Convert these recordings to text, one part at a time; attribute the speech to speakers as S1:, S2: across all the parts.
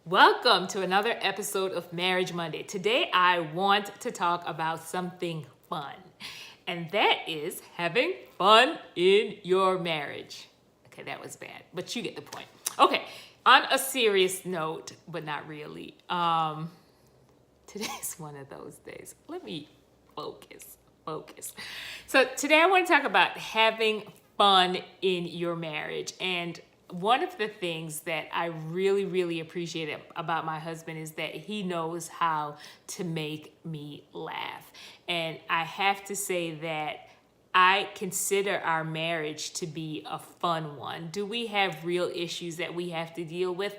S1: Welcome to another episode of Marriage Monday. Today I want to talk about something fun, and that is having fun in your marriage. Okay, that was bad, but you get the point. Okay, on a serious note, but not really. Today's one of those days. Let me focus. So today I want to talk about having fun in your marriage. And one of the things that I really appreciate about my husband is that he knows how to make me laugh. And I have to say that I consider our marriage to be a fun one. Do we have real issues that we have to deal with?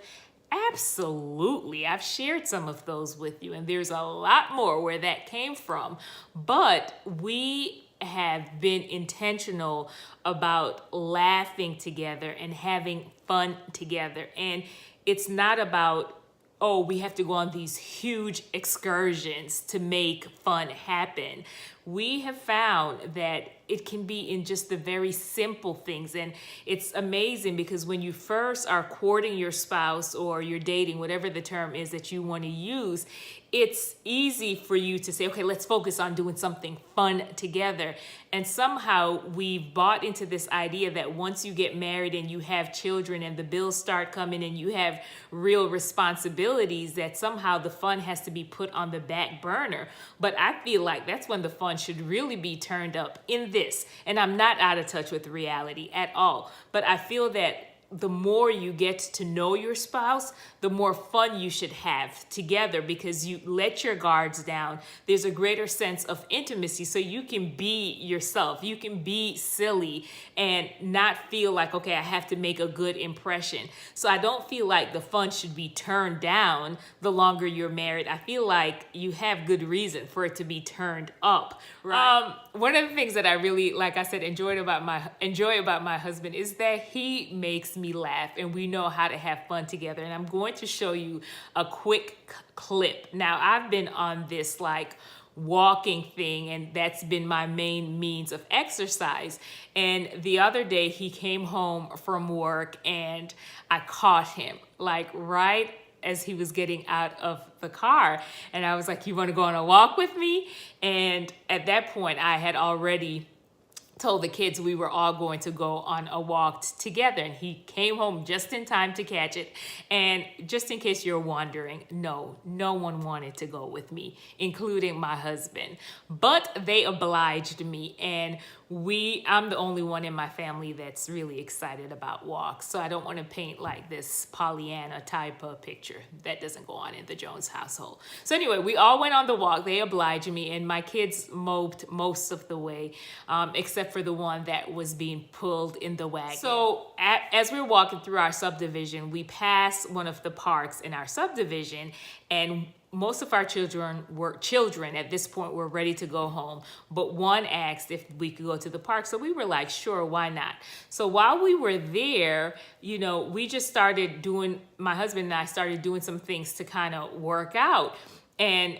S1: Absolutely. I've shared some of those with you, and there's a lot more where that came from. But we have been intentional about laughing together and having fun together. And it's not about, oh, we have to go on these huge excursions to make fun happen. We have found that it can be in just the very simple things. And it's amazing because when you first are courting your spouse or you're dating, whatever the term is that you want to use, it's easy for you to say, okay, let's focus on doing something fun together. And somehow we've bought into this idea that once you get married and you have children and the bills start coming and you have real responsibilities, that somehow the fun has to be put on the back burner. But I feel like that's when the fun should really be turned up in this. And I'm not out of touch with reality at all. But I feel that the more you get to know your spouse, the more fun you should have together because you let your guards down. There's a greater sense of intimacy, so you can be yourself. You can be silly and not feel like, okay, I have to make a good impression. So I don't feel like the fun should be turned down the longer you're married. I feel like you have good reason for it to be turned up. Right. One of the things that I really, like I said, enjoy about my husband is that he makes me laugh, and we know how to have fun together. And I'm going to show you a quick clip. Now, I've been on this like walking thing, and that's been my main means of exercise. And the other day he came home from work and I caught him like right as he was getting out of the car. And I was like, you want to go on a walk with me? And at that point I had already told the kids we were all going to go on a walk together, and he came home just in time to catch it. And just in case you're wondering, no one wanted to go with me, including my husband, but they obliged me. And I'm the only one in my family that's really excited about walks, so I don't want to paint like this Pollyanna type of picture. That doesn't go on in the Jones household. So anyway, we all went on the walk. They obliged me, and my kids moped most of the way, except for the one that was being pulled in the wagon. So as we were walking through our subdivision, we passed one of the parks in our subdivision, and most of our children at this point were ready to go home, but one asked if we could go to the park. So we were like, sure, why not? So while we were there, we just started my husband and I started doing some things to kind of work out. And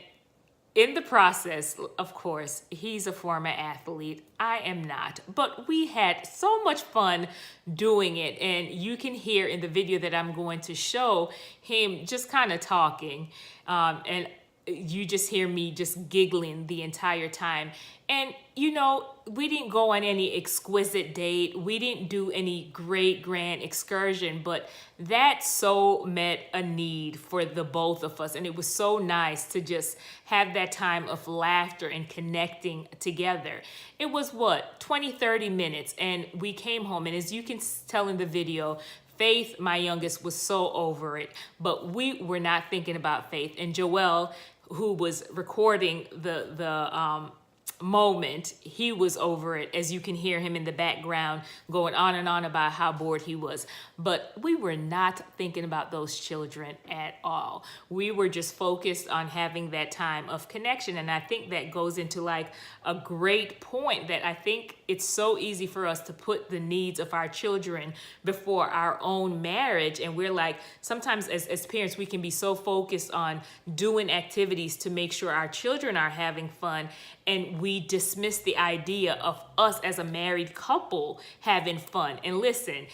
S1: in the process, of course, he's a former athlete. I am not. But we had so much fun doing it. And you can hear in the video that I'm going to show him just kind of talking. And you just hear me just giggling the entire time. And, we didn't go on any exquisite date. We didn't do any great grand excursion, but that so met a need for the both of us. And it was so nice to just have that time of laughter and connecting together. It was 20-30 minutes, and we came home. And as you can tell in the video, Faith, my youngest, was so over it, but we were not thinking about Faith. And Joel, who was recording the moment, he was over it, as you can hear him in the background going on and on about how bored he was. But we were not thinking about those children at all. We were just focused on having that time of connection. And I think that goes into like a great point, that I think it's so easy for us to put the needs of our children before our own marriage. And we're like, sometimes as parents, we can be so focused on doing activities to make sure our children are having fun, and we dismiss the idea of us as a married couple having fun. And listen,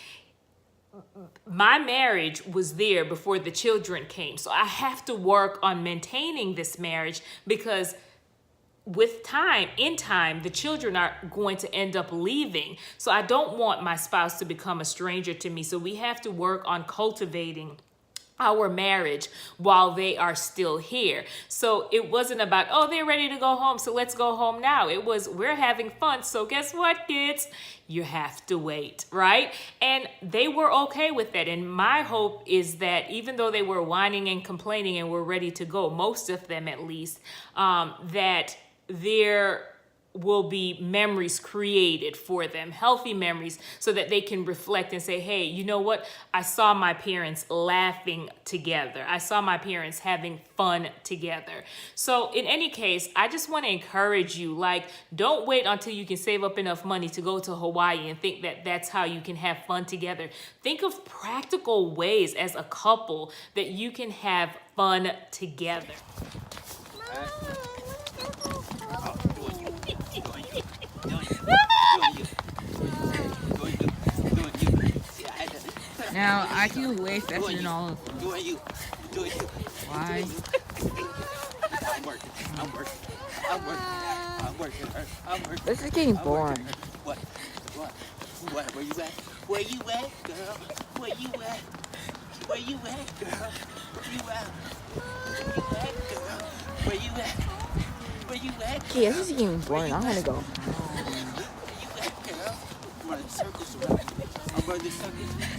S1: my marriage was there before the children came. So I have to work on maintaining this marriage, because with time, in time, the children are going to end up leaving. So I don't want my spouse to become a stranger to me. So we have to work on cultivating our marriage while they are still here. So it wasn't about, oh, they're ready to go home, so let's go home now. It was, we're having fun, so guess what, kids? You have to wait, right? And they were okay with that. And my hope is that even though they were whining and complaining and were ready to go, most of them at least, that there will be memories created for them, healthy memories, so that they can reflect and say, hey, you know what? I saw my parents laughing together. I saw my parents having fun together. So in any case, I just want to encourage you, like, don't wait until you can save up enough money to go to Hawaii and think that that's how you can have fun together. Think of practical ways as a couple that you can have fun together.
S2: Now, I can way faster than all of them. Why?
S3: I'm working.
S2: This is getting boring.
S3: What? Where you at? Where you at, girl? Where you at? Where you at, girl? Where you at? Where you at, girl? Where you at? Where you at, girl?
S2: Yeah, this is getting boring. I'm gonna go.
S3: Where you at, girl? I'm running circles around. I'm running circles.